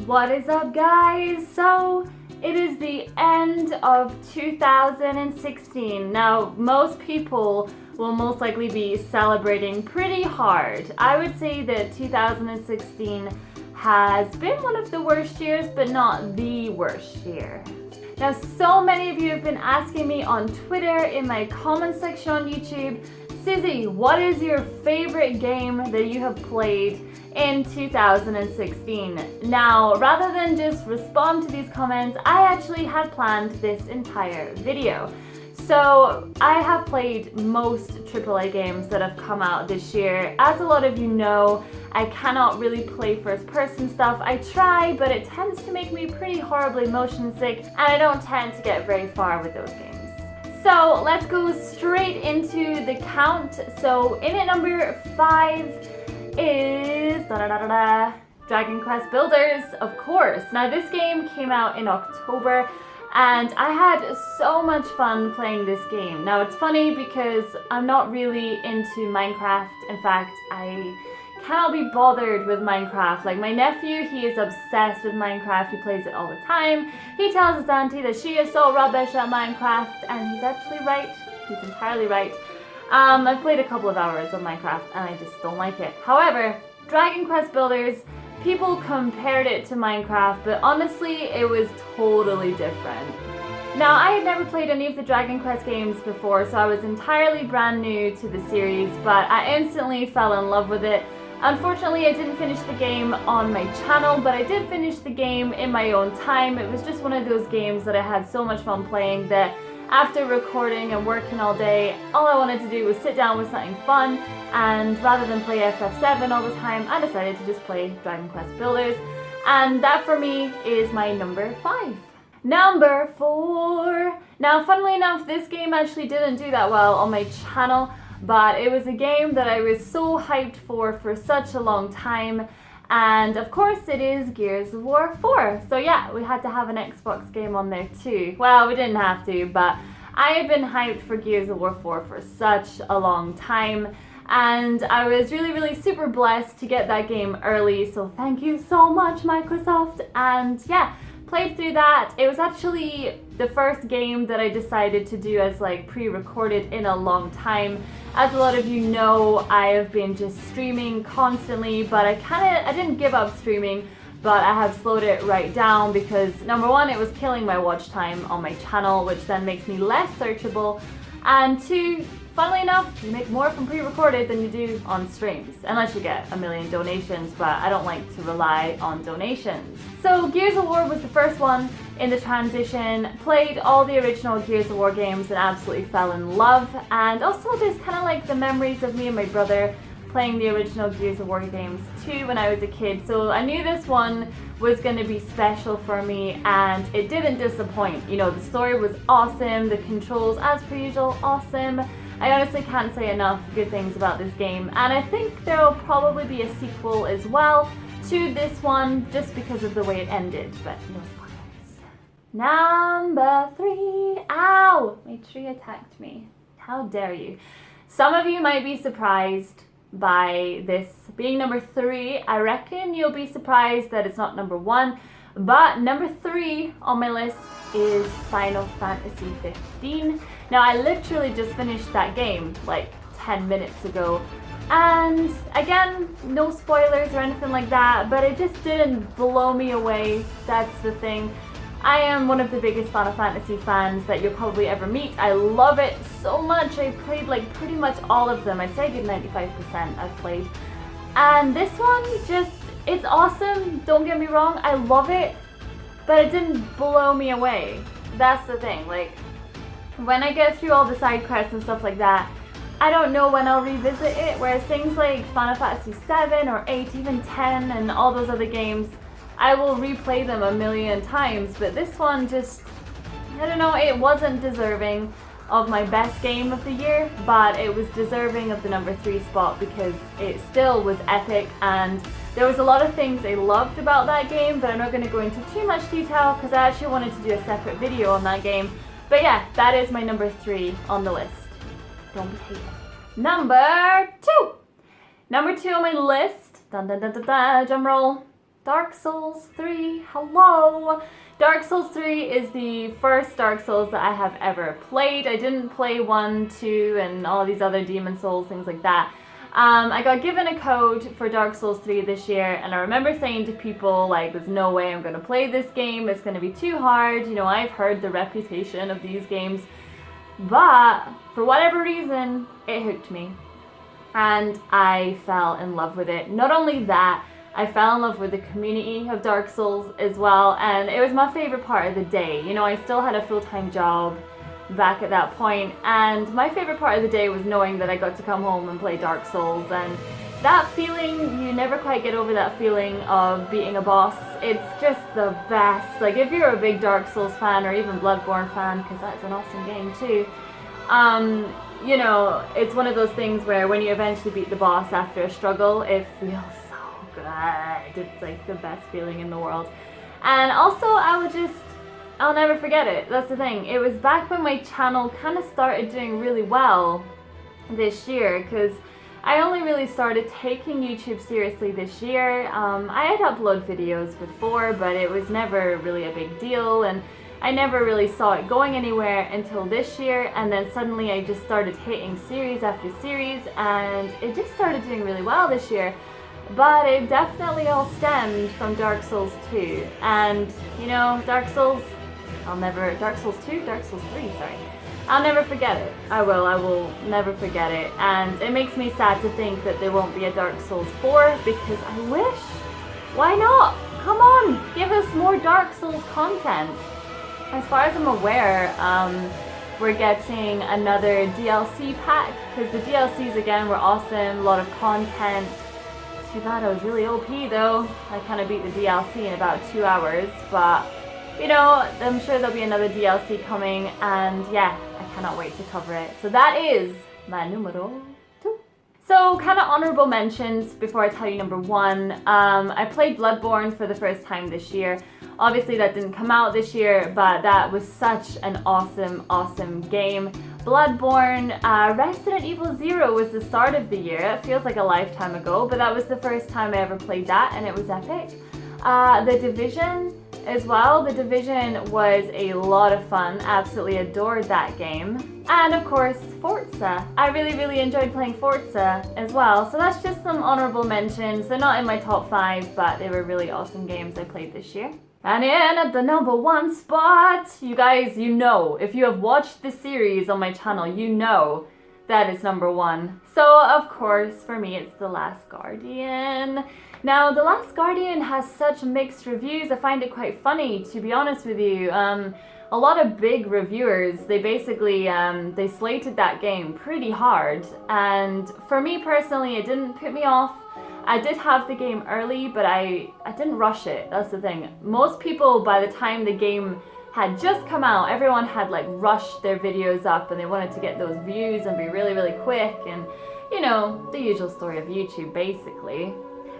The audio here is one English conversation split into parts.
What is up, guys? So it is the end of 2016. Now, most people will most likely be celebrating pretty hard. I would say that 2016 has been one of the worst years, but not the worst year. Now, so many of you have been asking me on Twitter, in my comment section on YouTube, Suzy, what is your favorite game that you have played in 2016? Now, rather than just respond to these comments, I actually had planned this entire video. So I have played most AAA games that have come out this year. As a lot of you know, I cannot really play first-person stuff. I try, but it tends to make me pretty horribly motion sick, and I don't tend to get very far with those games. So let's go straight into the count. So in at number 5 is Dragon Quest Builders, of course. Now this game came out in October and I had so much fun playing this game. Now it's funny because I'm not really into Minecraft. In fact, I cannot be bothered with Minecraft. Like my nephew, he is obsessed with Minecraft. He plays it all the time. He tells his auntie that she is so rubbish at Minecraft, and he's actually right. He's entirely right. I've played a couple of hours of Minecraft and I just don't like it. However, Dragon Quest Builders, people compared it to Minecraft, but honestly, it was totally different. Now, I had never played any of the Dragon Quest games before, so I was entirely brand new to the series, but I instantly fell in love with it. Unfortunately, I didn't finish the game on my channel, but I did finish the game in my own time. It was just one of those games that I had so much fun playing that after recording and working all day, all I wanted to do was sit down with something fun, and rather than play FF7 all the time, I decided to just play Dragon Quest Builders, and that for me is my number 5. Number 4. Now, funnily enough, this game actually didn't do that well on my channel, but it was a game that I was so hyped for such a long time, and of course it is Gears of War 4. So yeah, we had to have an Xbox game on there too. Well, we didn't have to, but I had been hyped for Gears of War 4 for such a long time, and I was really super blessed to get that game early, so thank you so much, Microsoft. And yeah, played through that. It was actually the first game that I decided to do as like pre-recorded in a long time. As a lot of you know, I have been just streaming constantly, but I didn't give up streaming, but I have slowed it right down because number 1, it was killing my watch time on my channel, which then makes me less searchable, and 2, funnily enough, you make more from pre-recorded than you do on streams, unless you get a million donations, but I don't like to rely on donations. So Gears of War was the first one in the transition, played all the original Gears of War games and absolutely fell in love, and also there's kind of like the memories of me and my brother playing the original Gears of War games too when I was a kid, so I knew this one was going to be special for me, and it didn't disappoint. You know, the story was awesome, the controls as per usual awesome. I honestly can't say enough good things about this game, and I think there will probably be a sequel as well to this one just because of the way it ended, but no spoilers. Number 3. Ow! My tree attacked me. How dare you? Some of you might be surprised by this being number 3. I reckon you'll be surprised that it's not number 1, but number 3 on my list is Final Fantasy 15. Now, I literally just finished that game like 10 minutes ago, and again, no spoilers or anything like that, but it just didn't blow me away. That's the thing. I am one of the biggest Final Fantasy fans that you'll probably ever meet. I love it so much. I played like pretty much all of them. I'd say a good 95% I've played. And this one just, it's awesome. Don't get me wrong, I love it, but it didn't blow me away. That's the thing. Like, when I get through all the side quests and stuff like that, I don't know when I'll revisit it, whereas things like Final Fantasy 7 or 8, even 10 and all those other games, I will replay them a million times, but this one just, I don't know, it wasn't deserving of my best game of the year, but it was deserving of the number 3 spot because it still was epic, and there was a lot of things I loved about that game, but I'm not going to go into too much detail because I actually wanted to do a separate video on that game. But yeah, that is my number 3 on the list. Don't be hating. Number 2! Number 2 on my list, dun dun dun dun dun, drum roll, Dark Souls 3, hello! Dark Souls 3 is the first Dark Souls that I have ever played. I didn't play 1, 2, and all these other Demon Souls, things like that. I got given a code for Dark Souls 3 this year, and I remember saying to people, like, there's no way I'm going to play this game, it's going to be too hard, you know, I've heard the reputation of these games, but for whatever reason, it hooked me, and I fell in love with it. Not only that, I fell in love with the community of Dark Souls as well, and it was my favorite part of the day. You know, I still had a full-time job back at that point, and my favorite part of the day was knowing that I got to come home and play Dark Souls, and that feeling, you never quite get over that feeling of beating a boss. It's just the best. Like, if you're a big Dark Souls fan, or even Bloodborne fan, because that's an awesome game too, you know, it's one of those things where when you eventually beat the boss after a struggle, it feels so good. It's like the best feeling in the world. And also, I'll never forget it. That's the thing. It was back when my channel kind of started doing really well this year, because I only really started taking YouTube seriously this year. I had uploaded videos before, but it was never really a big deal, and I never really saw it going anywhere until this year, and then suddenly I just started hitting series after series, and it just started doing really well this year. But it definitely all stemmed from Dark Souls 2, and you know, Dark Souls 2? Dark Souls 3, sorry. I'll never forget it. I will never forget it, and it makes me sad to think that there won't be a Dark Souls 4, because I wish. Why not? Come on, give us more Dark Souls content. As far as I'm aware, we're getting another DLC pack, because the DLCs again were awesome, a lot of content. Too bad I was really OP though. I kind of beat the DLC in about 2 hours, but you know, I'm sure there'll be another DLC coming, and yeah, I cannot wait to cover it. So that is my numero 2. So kind of honorable mentions before I tell you number 1. I played Bloodborne for the first time this year. Obviously that didn't come out this year, but that was such an awesome game. Bloodborne, Resident Evil 0 was the start of the year. It feels like a lifetime ago, but that was the first time I ever played that, and it was epic. The Division as well. The Division was a lot of fun. Absolutely adored that game. And of course, Forza. I really enjoyed playing Forza as well. So that's just some honorable mentions. They're not in my top 5, but they were really awesome games I played this year. And in at the number 1 spot, you guys, you know, if you have watched the series on my channel, you know that is number 1. So, of course, for me, it's The Last Guardian. Now, The Last Guardian has such mixed reviews. I find it quite funny, to be honest with you. A lot of big reviewers, they basically, they slated that game pretty hard. And for me personally, it didn't put me off. I did have the game early, but I didn't rush it. That's the thing. Most people, by the time the game had just come out, everyone had like rushed their videos up, and they wanted to get those views and be really quick, and you know, the usual story of YouTube basically.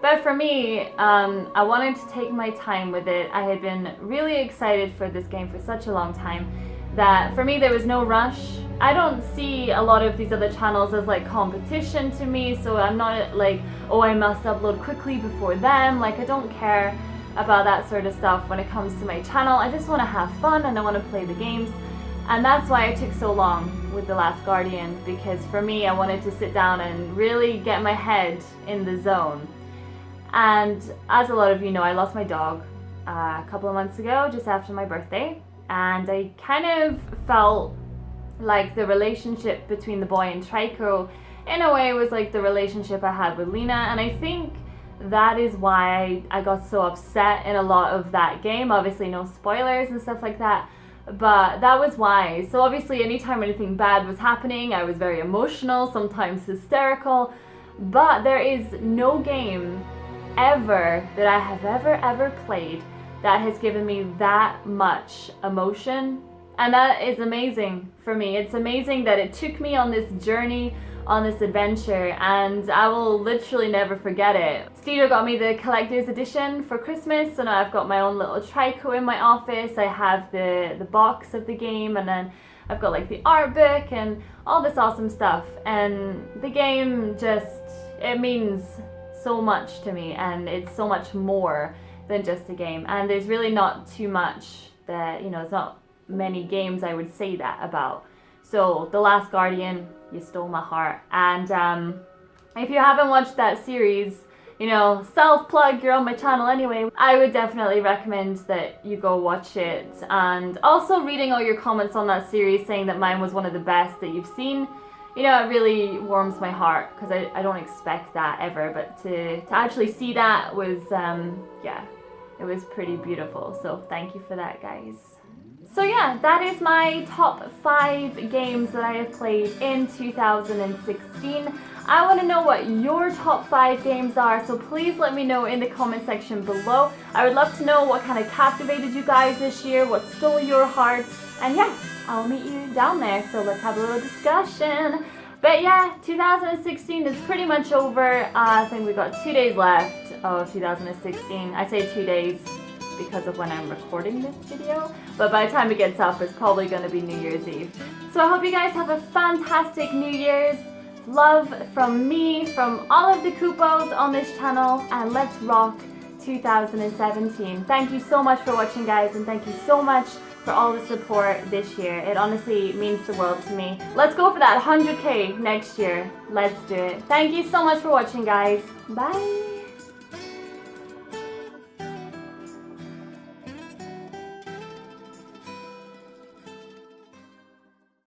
But for me, I wanted to take my time with it. I had been really excited for this game for such a long time that for me there was no rush. I don't see a lot of these other channels as like competition to me, so I'm not like, oh, I must upload quickly before them. Like, I don't care about that sort of stuff when it comes to my channel. I just want to have fun and I want to play the games, and that's why I took so long with The Last Guardian, because for me I wanted to sit down and really get my head in the zone. And as a lot of you know, I lost my dog a couple of months ago, just after my birthday, and I kind of felt like the relationship between the boy and Trico in a way was like the relationship I had with Lena, and I think that is why I got so upset in a lot of that game. Obviously no spoilers and stuff like that, but that was why. So obviously anytime anything bad was happening, I was very emotional, sometimes hysterical, but there is no game ever that I have ever played that has given me that much emotion, and that is amazing for me. It's amazing that it took me on this journey, on this adventure, and I will literally never forget it. Stadia got me the collector's edition for Christmas, so now I've got my own little Trico in my office. I have the box of the game, and then I've got like the art book and all this awesome stuff, and the game just, it means so much to me, and it's so much more than just a game. And there's really not too much that, there's not many games I would say that about. So The Last Guardian, you stole my heart. And if you haven't watched that series, self-plug, you're on my channel anyway, I would definitely recommend that you go watch it. And also reading all your comments on that series saying that mine was one of the best that you've seen, it really warms my heart, because I don't expect that ever, but to actually see that was, it was pretty beautiful. So thank you for that, guys. So yeah, that is my top 5 games that I have played in 2016. I want to know what your top 5 games are, so please let me know in the comment section below. I would love to know what kind of captivated you guys this year, what stole your hearts, and yeah, I'll meet you down there, so let's have a little discussion. But yeah, 2016 is pretty much over. I think we've got 2 days left of 2016. I say 2 days because of when I'm recording this video, but by the time it gets up, it's probably going to be New Year's Eve. So I hope you guys have a fantastic New Year's. Love from me, from all of the Koopos on this channel, and let's rock 2017. Thank you so much for watching, guys, and thank you so much for all the support this year. It honestly means the world to me. Let's go for that 100K next year. Let's do it. Thank you so much for watching, guys. Bye.